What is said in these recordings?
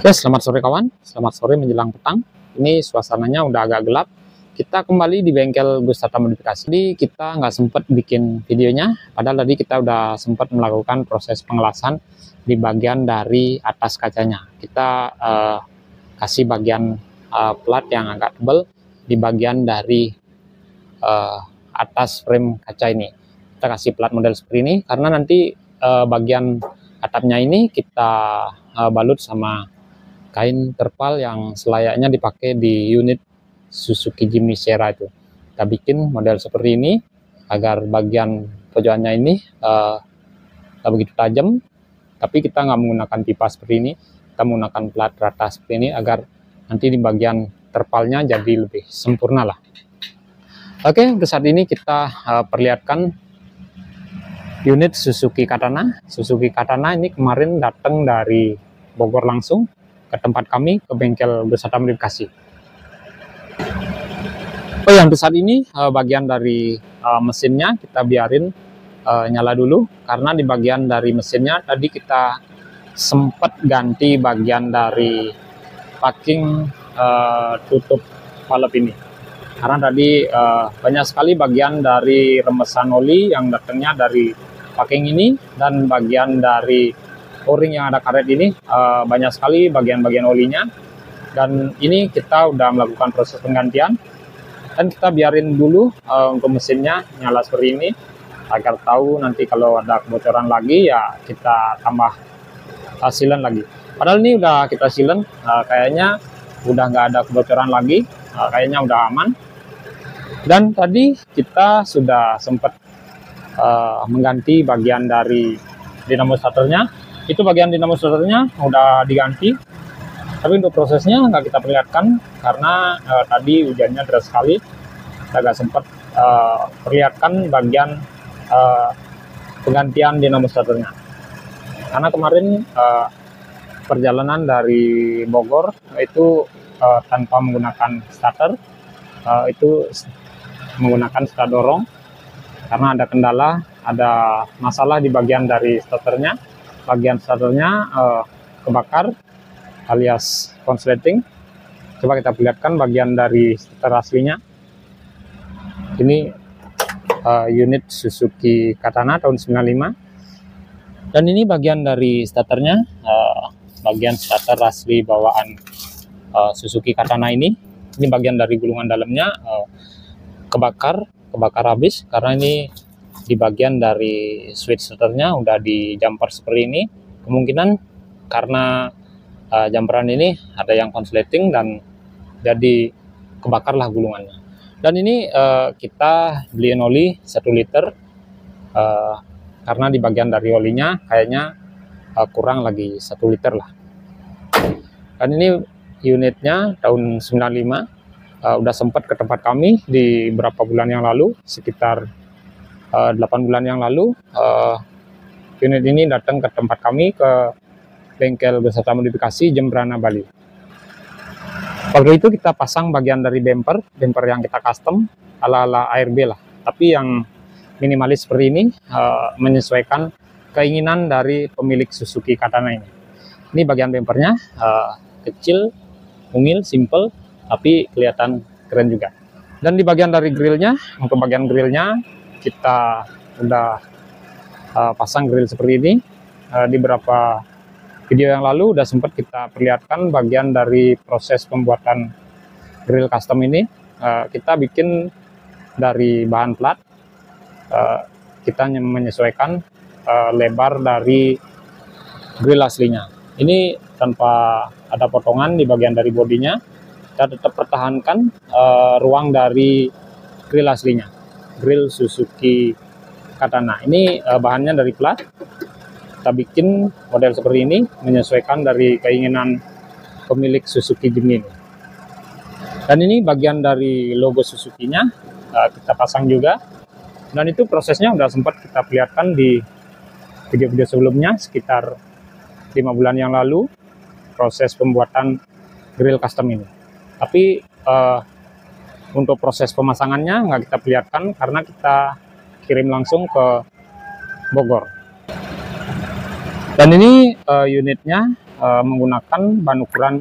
Oke, selamat sore kawan. Selamat sore menjelang petang. Ini suasananya udah agak gelap. Kita kembali di bengkel Gustata Modifikasi. Jadi kita nggak sempat bikin videonya, padahal tadi kita udah sempat melakukan proses pengelasan di bagian dari atas kacanya. Kita kasih bagian plat yang agak tebal di bagian dari atas frame kaca ini. Kita kasih plat model seperti ini karena nanti bagian atapnya ini kita balut sama kain terpal yang selayaknya dipakai di unit Suzuki Jimny Sierra itu. Kita bikin model seperti ini agar bagian pojokannya ini tidak begitu tajam, tapi kita nggak menggunakan pipa seperti ini. Kita menggunakan plat rata seperti ini agar nanti di bagian terpalnya jadi lebih sempurna lah. Oke, untuk saat ini kita perlihatkan unit Suzuki Katana. Suzuki Katana ini kemarin datang dari Bogor langsung ke tempat kami, ke bengkel Gustata Modifikasi. Oh ya, untuk saat ini bagian dari mesinnya kita biarin nyala dulu, karena di bagian dari mesinnya tadi kita sempat ganti bagian dari packing tutup valve ini. Karena tadi banyak sekali bagian dari remesan oli yang datangnya dari packing ini, dan bagian dari o-ring yang ada karet ini banyak sekali bagian-bagian olinya. Dan ini kita udah melakukan proses penggantian, dan kita biarin dulu untuk mesinnya nyala seperti ini agar tahu nanti kalau ada kebocoran lagi ya kita tambah silen lagi. Padahal ini udah kita silen, kayaknya udah nggak ada kebocoran lagi, kayaknya udah aman. Dan tadi kita sudah sempat mengganti bagian dari dinamo starternya. Itu bagian dinamo starternya udah diganti, tapi untuk prosesnya nggak kita perlihatkan karena tadi hujannya deras sekali. Kita nggak sempat perlihatkan bagian penggantian dinamo starternya, karena kemarin perjalanan dari Bogor itu tanpa menggunakan starter, itu menggunakan sekat dorong karena ada kendala, ada masalah di bagian dari starternya. Bagian starternya kebakar alias konsleting. Coba kita perlihatkan bagian dari starter aslinya. Ini unit Suzuki Katana tahun 95. Dan ini bagian dari starternya, bagian starter asli bawaan Suzuki Katana ini. Ini bagian dari gulungan dalamnya kebakar habis, karena ini di bagian dari switch starternya udah di jumper seperti ini. Kemungkinan karena jumperan ini ada yang konsleting dan jadi kebakarlah gulungannya. Dan ini kita beliin oli 1 liter karena di bagian dari olinya kayaknya kurang lagi 1 liter lah. Dan ini unitnya tahun 95, udah sempat ke tempat kami di beberapa bulan yang lalu, sekitar 8 bulan yang lalu. Unit ini datang ke tempat kami, ke bengkel Gustata Modifikasi Jembrana, Bali. Waktu itu kita pasang bagian dari bumper yang kita custom ala-ala ARB lah, tapi yang minimalis seperti ini, menyesuaikan keinginan dari pemilik Suzuki Katana ini. Ini bagian bumpernya kecil, mungil, simple, tapi kelihatan keren juga. Dan di bagian dari grillnya, untuk bagian grillnya kita udah pasang grill seperti ini. Di beberapa video yang lalu udah sempat kita perlihatkan bagian dari proses pembuatan grill custom ini. Kita bikin dari bahan plat, kita menyesuaikan lebar dari grill aslinya. Ini tanpa ada potongan di bagian dari bodinya. Kita tetap pertahankan ruang dari grill aslinya, grill Suzuki Katana. Ini bahannya dari plat. Kita bikin model seperti ini menyesuaikan dari keinginan pemilik Suzuki Jimny ini. Dan ini bagian dari logo Suzuki-nya kita pasang juga. Dan itu prosesnya udah sempat kita perlihatkan di video-video sebelumnya, sekitar 5 bulan yang lalu, proses pembuatan grill custom ini. Tapi untuk proses pemasangannya nggak kita perlihatkan karena kita kirim langsung ke Bogor. Dan ini unitnya menggunakan ban ukuran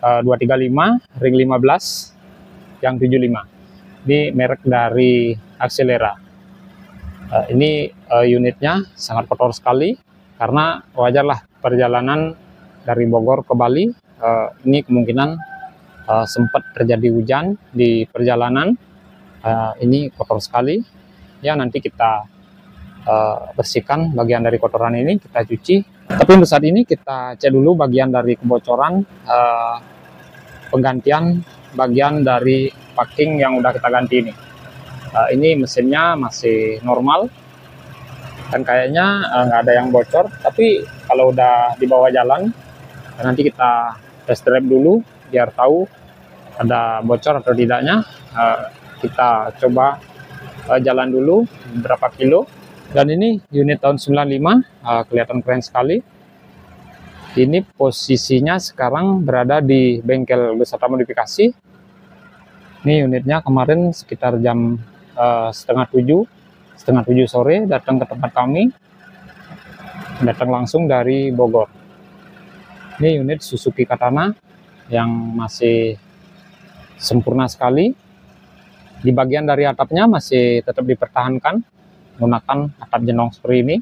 235 ring 15 yang 75. Ini merek dari Accelera. Ini unitnya sangat kotor sekali karena wajarlah perjalanan dari Bogor ke Bali. Ini kemungkinan sempat terjadi hujan di perjalanan. Ini kotor sekali. Ya, nanti kita bersihkan bagian dari kotoran ini, kita cuci. Tapi untuk saat ini kita cek dulu bagian dari kebocoran, penggantian bagian dari packing yang udah kita ganti ini. Ini mesinnya masih normal dan kayaknya nggak ada yang bocor, tapi kalau udah dibawa jalan nanti kita test drive dulu biar tahu ada bocor atau tidaknya. Kita coba jalan dulu berapa kilo. Dan ini unit tahun 95, kelihatan keren sekali. Ini posisinya sekarang berada di bengkel wisata modifikasi. Ini unitnya kemarin sekitar jam setengah tujuh sore datang ke tempat kami, datang langsung dari Bogor. Ini unit Suzuki Katana yang masih sempurna sekali. Di bagian dari atapnya masih tetap dipertahankan menggunakan atap jenong seperti ini.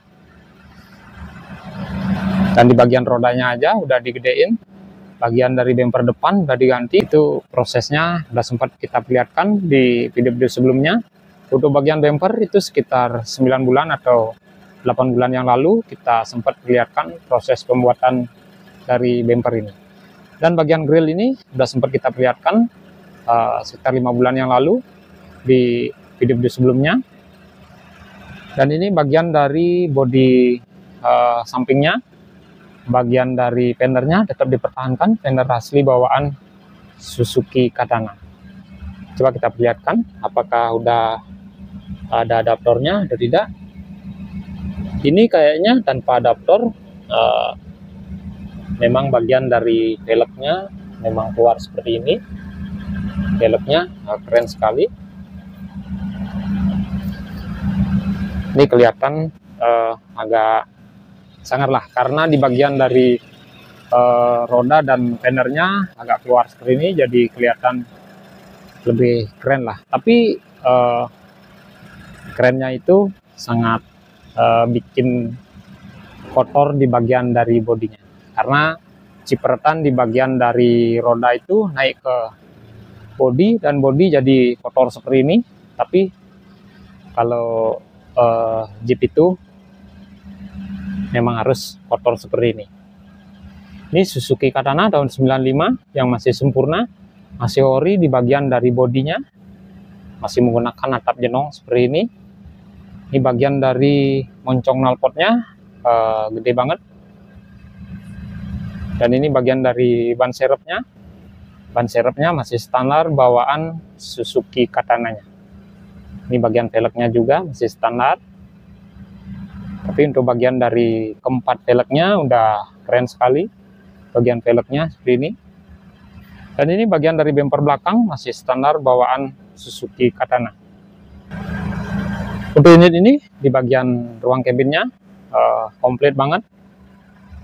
Dan di bagian rodanya aja udah digedein. Bagian dari bumper depan udah diganti. Itu prosesnya udah sempat kita perlihatkan di video-video sebelumnya. Untuk bagian bumper itu sekitar 9 bulan atau 8 bulan yang lalu kita sempat perlihatkan proses pembuatan dari bumper ini. Dan bagian grill ini sudah sempat kita perlihatkan sekitar 5 bulan yang lalu di video-video sebelumnya. Dan ini bagian dari bodi sampingnya, bagian dari fendernya tetap dipertahankan, fender asli bawaan Suzuki Katana. Coba kita perlihatkan apakah udah ada adaptornya atau tidak. Ini kayaknya tanpa adaptor. Memang bagian dari velgnya memang keluar seperti ini. Velgnya keren sekali. Ini kelihatan agak sangar lah, karena di bagian dari roda dan fendernya agak keluar seperti ini, jadi kelihatan lebih keren lah. Tapi kerennya itu sangat bikin kotor di bagian dari bodinya, karena cipratan di bagian dari roda itu naik ke bodi dan bodi jadi kotor seperti ini. Tapi kalau Jeep itu memang harus kotor seperti ini. Ini Suzuki Katana tahun 95 yang masih sempurna, masih ori di bagian dari bodinya, masih menggunakan atap jenong seperti ini. Ini bagian dari moncong knalpotnya gede banget. Dan ini bagian dari ban serepnya. Ban serepnya masih standar bawaan Suzuki Katananya. Ini bagian velgnya juga masih standar. Tapi untuk bagian dari keempat velgnya udah keren sekali. Bagian velgnya seperti ini. Dan ini bagian dari bumper belakang masih standar bawaan Suzuki Katana. Untuk unit ini di bagian ruang cabinnya komplit banget.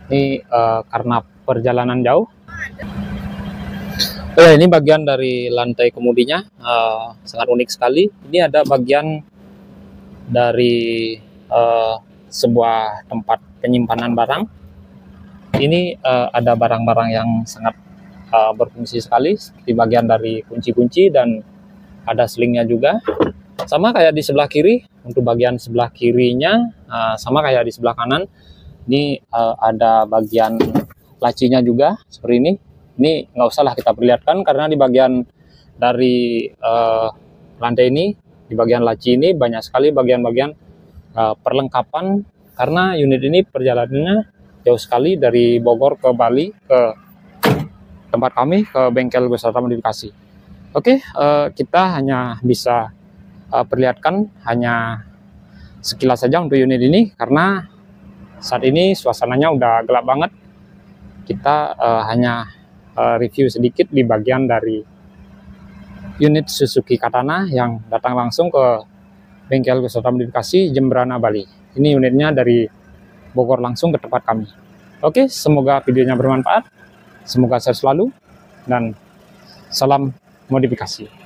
Ini karena perjalanan jauh. Ini bagian dari lantai kemudinya sangat unik sekali. Ini ada bagian dari sebuah tempat penyimpanan barang. Ini ada barang-barang yang sangat berfungsi sekali, seperti bagian dari kunci-kunci dan ada selingnya juga. Sama kayak di sebelah kiri. Untuk bagian sebelah kirinya sama kayak di sebelah kanan. Ini ada bagian lacinya juga seperti ini. Ini nggak usah lah kita perlihatkan karena di bagian dari lantai ini, di bagian laci ini banyak sekali bagian-bagian perlengkapan, karena unit ini perjalanannya jauh sekali dari Bogor ke Bali, ke tempat kami, ke bengkel wisata modifikasi. Oke, kita hanya bisa perlihatkan hanya sekilas saja untuk unit ini, karena saat ini suasananya udah gelap banget. Kita hanya review sedikit di bagian dari unit Suzuki Katana yang datang langsung ke bengkel wisata modifikasi Jembrana Bali. Ini unitnya dari Bogor langsung ke tempat kami. Oke, semoga videonya bermanfaat, semoga sehat selalu, dan salam modifikasi.